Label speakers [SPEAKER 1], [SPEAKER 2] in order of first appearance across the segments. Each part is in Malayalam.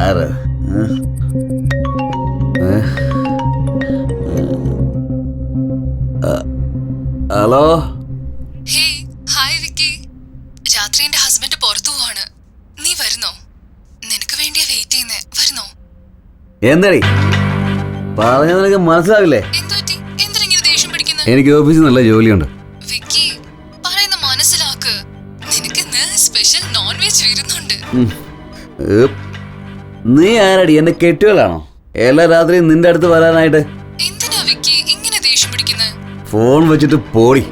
[SPEAKER 1] ആരാ? ഹലോ.
[SPEAKER 2] ഹായ് വിക്കി. രാത്രി എന്റെ ഹസ്ബൻഡ് പുറത്തു പോവാണ്. നീ വരുന്നോ? നിനക്ക് വേണ്ടിയാ വെയിറ്റ് ചെയ്യുന്നേ. വരുന്നോ?
[SPEAKER 1] എന്താടി പറഞ്ഞ നിനക്ക് മനസ്സിലാവില്ലേ?
[SPEAKER 2] എന്തിനെങ്ങനെ ദേഷ്യം പിടിക്കുന്നത്?
[SPEAKER 1] എനിക്ക് ഓഫീസിൽ നല്ല ജോലിയുണ്ട്.
[SPEAKER 2] വിക്കി പറയുന്ന മനസ്സിലാക്ക്. നിനക്ക് സ്പെഷ്യൽ നോൺ വെജ് വരുന്നുണ്ട്.
[SPEAKER 1] നീ ആരടി? എന്നെ കെട്ടികളാണോ എല്ലാ രാത്രിയും നിന്റെ അടുത്ത് വരാനായിട്ട്?
[SPEAKER 2] എന്തിനാ വിക്കി ഇങ്ങനെ ദേഷ്യം പിടിക്കുന്നത്?
[SPEAKER 1] ഫോൺ വെച്ചിട്ട് പോടി.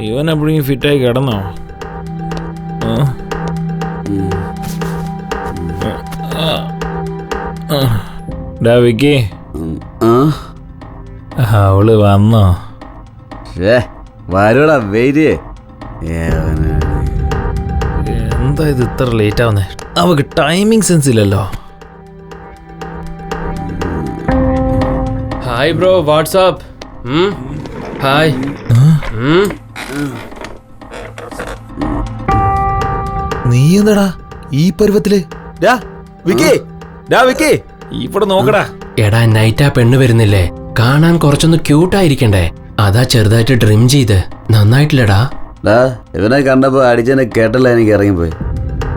[SPEAKER 3] ഇവൻ എപ്പോഴും ഫിറ്റായി കിടന്നോ? വിക്കി അവള് വന്നോ?
[SPEAKER 1] വരൂടാ, വെയിറ്റ്.
[SPEAKER 3] എന്താ ഇത് ഇത്ര ലേറ്റ് ആവുന്നേ? അവക്ക് ടൈമിംഗ് സെൻസ് ഇല്ലല്ലോ.
[SPEAKER 4] Hi bro, WhatsApp. ഹായ്.
[SPEAKER 3] നീ എന്താടാ ഈ പരുവത്തില്? ഇവിടെ നോക്കടാ.
[SPEAKER 4] എടാ, നൈറ്റ് ആ പെണ്ണ് വരുന്നില്ലേ? കാണാൻ കുറച്ചൊന്ന് ക്യൂട്ടായിരിക്കണ്ടേ? അതാ ചെറുതായിട്ട് ഡ്രിം ചെയ്ത്. നന്നായിട്ടില്ലടാ.
[SPEAKER 1] ഇവനെ കണ്ടപ്പോ അടിച്ചെന്നെ കേട്ടല്ല, എനിക്ക് ഇറങ്ങിപ്പോയി.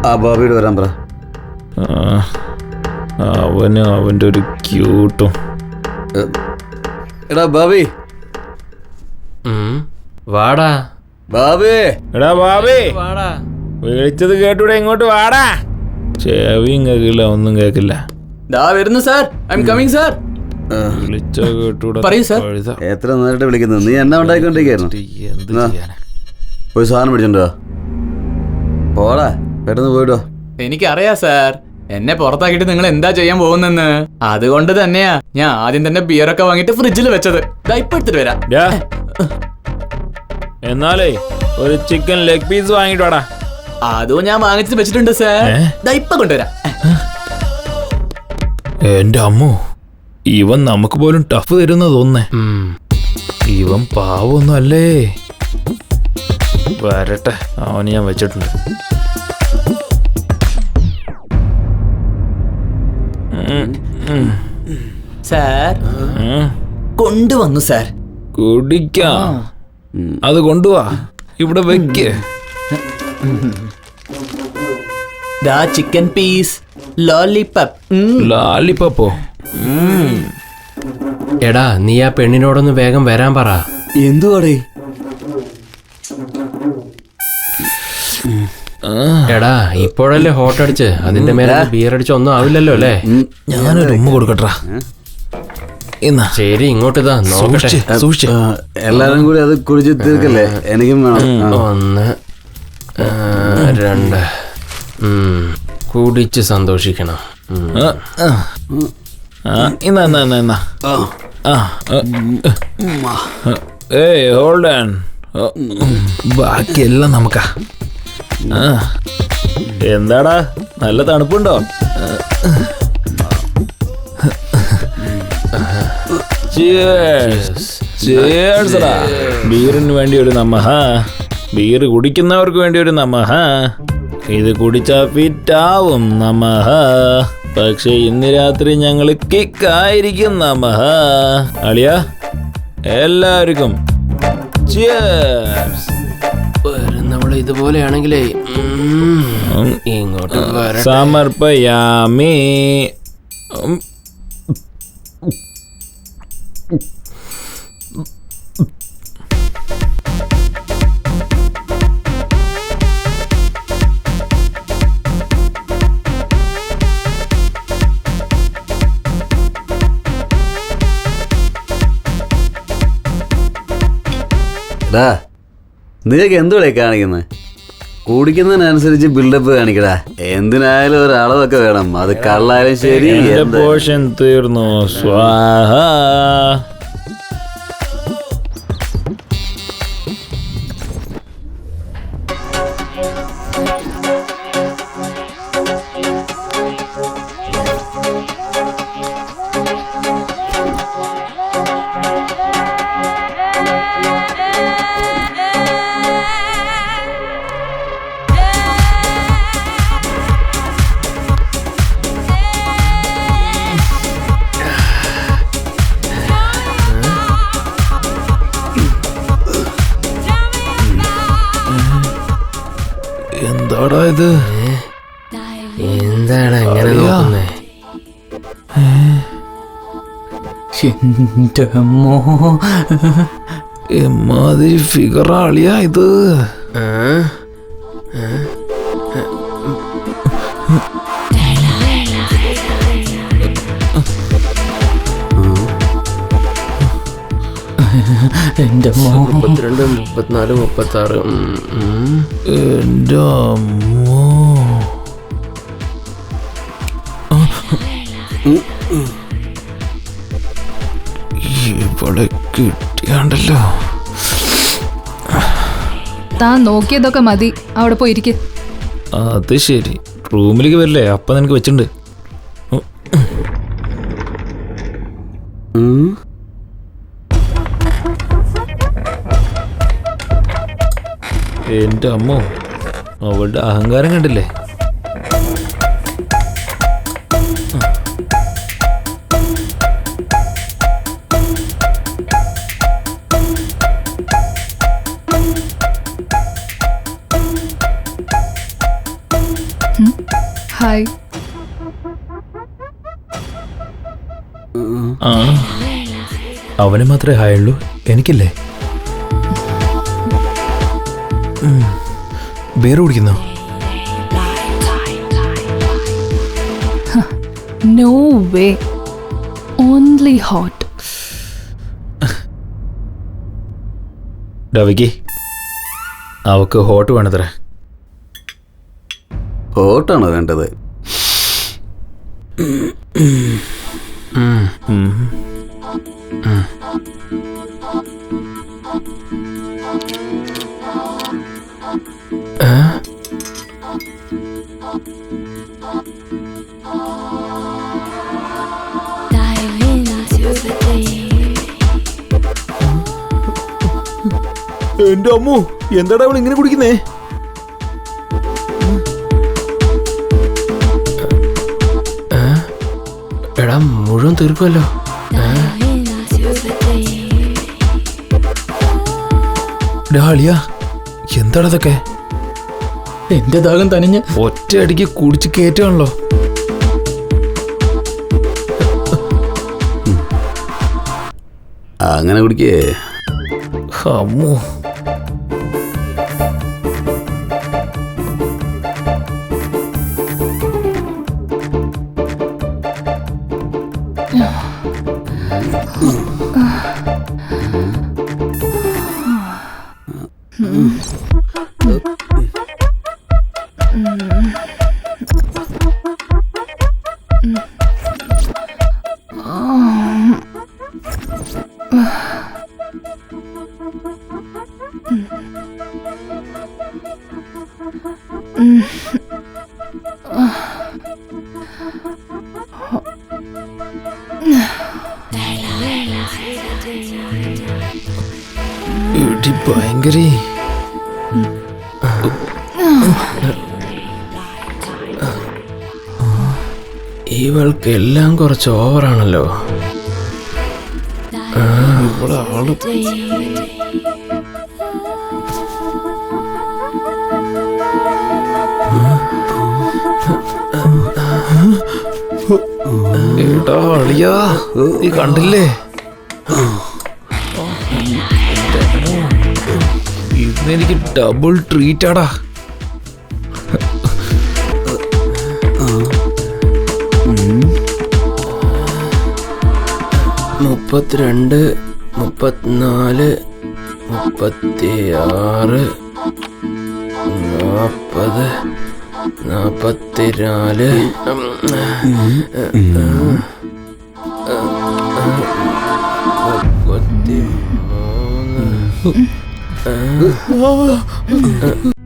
[SPEAKER 1] ആ ബോബിയോട് വരാൻ പറ.
[SPEAKER 3] അവന് അവന്റെ ഒരു ക്യൂട്ടും.
[SPEAKER 1] എടാ ബാബി.
[SPEAKER 4] വാടാ
[SPEAKER 1] ബാബി.
[SPEAKER 3] എടാ ബാബി,
[SPEAKER 4] വാടാ.
[SPEAKER 3] വിളിച്ചത് കേട്ടൂടെ? ഇങ്ങോട്ട് വാടാ. ചെവിയും കേക്കില്ല, ഒന്നും കേക്കില്ല.
[SPEAKER 5] വരുന്നു sir. I am coming sir.
[SPEAKER 3] വിളിച്ചോ കേട്ടൂടെ?
[SPEAKER 5] പറയൂ സാർ.
[SPEAKER 1] എത്ര നേരിട്ട് വിളിക്കുന്നത്? നീ എന്നെ ഉണ്ടായിക്കൊണ്ടിരിക്കുന്നു.
[SPEAKER 3] എന്ത് ചെയ്യാനാ?
[SPEAKER 1] പോയി സാധനം പിടിച്ചോണ്ടോ. പോടാ, പെട്ടെന്ന് പോയിട്ടോ.
[SPEAKER 5] എനിക്കറിയാ സാർ, എന്നെ പുറത്താക്കിയിട്ട് നിങ്ങൾ എന്താ ചെയ്യാൻ പോകുന്നെന്ന്. അതുകൊണ്ട് തന്നെയാ ഞാൻ ആദ്യം തന്നെ ബിയറൊക്കെ വാങ്ങിട്ട് ഫ്രിഡ്ജിൽ വെച്ചത്. ഇപ്പൊ എടുത്തിട്ട് വരാം.
[SPEAKER 3] എന്നാലേ ഒരു ചിക്കൻ ലെഗ് പീസ് വാങ്ങിട്ട് വാടാ.
[SPEAKER 5] അതും ഞാൻ വാങ്ങിച്ചിട്ട് വെച്ചിട്ടുണ്ട് സാർ. ഇപ്പൊ കൊണ്ടുവരാം.
[SPEAKER 3] എന്റെ അമ്മോ, ഇവൻ നമുക്ക് പോലും ടഫ് തരുന്ന തോന്നേ. ഇവൻ പാവൊന്നും അല്ലേ. വരട്ടെ, അവന് ഞാൻ വെച്ചിട്ടുണ്ട്.
[SPEAKER 5] സാർ കൊണ്ടുവന്നു സാർ.
[SPEAKER 3] കുടിക്കാം. അത് കൊണ്ടുവാ, ഇവിടെ വെക്ക്.
[SPEAKER 5] Chicken piece lollipop.
[SPEAKER 3] ലാലിപ്പോ.
[SPEAKER 4] എടാ, നീ ആ പെണ്ണിനോടൊന്ന് വേഗം വരാൻ പറ.
[SPEAKER 1] എന്തുവാടേ?
[SPEAKER 4] എടാ, ഇപ്പോഴല്ലേ ഹോട്ട് അടിച്ച്, അതിന്റെ മേലെ ബിയർ അടിച്ച് ഒന്നും ആവില്ലല്ലോ അല്ലേ?
[SPEAKER 3] ഞാനൊരു ഉമ്മ കൊടുക്കട്ടാ.
[SPEAKER 4] ശരി, ഇങ്ങോട്ട് ഇതാ നോക്കട്ടെ.
[SPEAKER 3] സൂക്ഷിച്ച്.
[SPEAKER 1] എല്ലാരും കൂടി അത് കുടിച്ച് തീർക്കല്ലേ? എനിക്കും വേണം.
[SPEAKER 4] 1 2 കുടിച്ച് സന്തോഷിക്കണം.
[SPEAKER 3] Hold on. ബാക്കിയെല്ലാം നമുക്കാ. എന്താടാ, നല്ല തണുപ്പുണ്ടോ? ബീറിന് വേണ്ടി ഒരു നമഹ. ബീർ കുടിക്കുന്നവർക്ക് വേണ്ടി ഒരു നമഹ. ഇത് കുടിച്ചാ ഫിറ്റാവും നമഹ. പക്ഷെ ഇന്ന് രാത്രി ഞങ്ങൾ കിക്കായിരിക്കും നമഹ. അളിയ, എല്ലാവർക്കും
[SPEAKER 4] നമ്മള് ഇതുപോലെയാണെങ്കിലേ ഇങ്ങോട്ട്
[SPEAKER 3] സമർപ്പയാമി.
[SPEAKER 1] നീക്ക് എന്തുകൂടെ കാണിക്കുന്നത്? കുടിക്കുന്നതിനനുസരിച്ച് ബിൽഡപ്പ് കാണിക്കടാ. എന്തിനായാലും ഒരു അളവൊക്കെ വേണം. അത് കള്ളായാലും ശരി.
[SPEAKER 3] എന്റെ പോഷൻ തീർന്നു. സ്വാഹ. എന്താടാ ഇത്?
[SPEAKER 4] എന്താണ് അങ്ങനെ നോക്കുന്നേ?
[SPEAKER 5] എന്റെ അമ്മോ,
[SPEAKER 3] എമ്മാതിരി ഫിഗർ ആളിയാ ഇത്.
[SPEAKER 5] എന്റെ അമ്മോ,
[SPEAKER 4] 32, 34, 36.
[SPEAKER 3] എന്റെ അമ്മോ. ഇവിടെ കിട്ടിയാണ്ടല്ലോ.
[SPEAKER 2] താൻ നോക്കിയതൊക്കെ മതി, അവിടെ പോയിരിക്കെ.
[SPEAKER 3] അത് ശരി, റൂമിലേക്ക് വരില്ലേ? അപ്പൊ നിനക്ക് വെച്ചിട്ടുണ്ട്. എന്റെ അമ്മോ, അവളുടെ അഹങ്കാരം കണ്ടില്ലേ?
[SPEAKER 2] ഹായ്.
[SPEAKER 3] ആ, അവന് മാത്രമേ ഹായ് ഉള്ളൂ, എനിക്കില്ലേ? ബീർ കുടിക്കുന്നോ?
[SPEAKER 2] No way, only hot.
[SPEAKER 3] ഡവിക്ക്, അവക്ക് ഹോട്ട് വേണത്ര.
[SPEAKER 1] ഹോട്ടാണോ വേണ്ടത്?
[SPEAKER 3] എന്റെ അമ്മോ, എന്താടാ അവൾ ഇങ്ങനെ കുടിക്കുന്നേ?
[SPEAKER 4] എടാ, മുഴുവൻ തീർക്കുമല്ലോ.
[SPEAKER 3] ഡാളിയ, എന്താടാ അതൊക്കെ?
[SPEAKER 5] എന്റെ ദാഹം തനിഞ്ഞ്
[SPEAKER 3] ഒറ്റ അടിക്ക് കുടിച്ച് കയറ്റാണല്ലോ.
[SPEAKER 1] അങ്ങനെ കുടിക്കേ.
[SPEAKER 3] അമ്മോ, ഇടി ഭയങ്കര.
[SPEAKER 4] ഇവൾക്ക് എല്ലാം കുറച്ച് ഓവറാണല്ലോ.
[SPEAKER 3] ഇവിടെ ആള് എടാ അളിയാ, നീ കണ്ടില്ലേ? ഇന്നെനിക്ക് ഡബിൾ ട്രീറ്റാടാ.
[SPEAKER 4] 32, 34, 36, 40, 44, 33.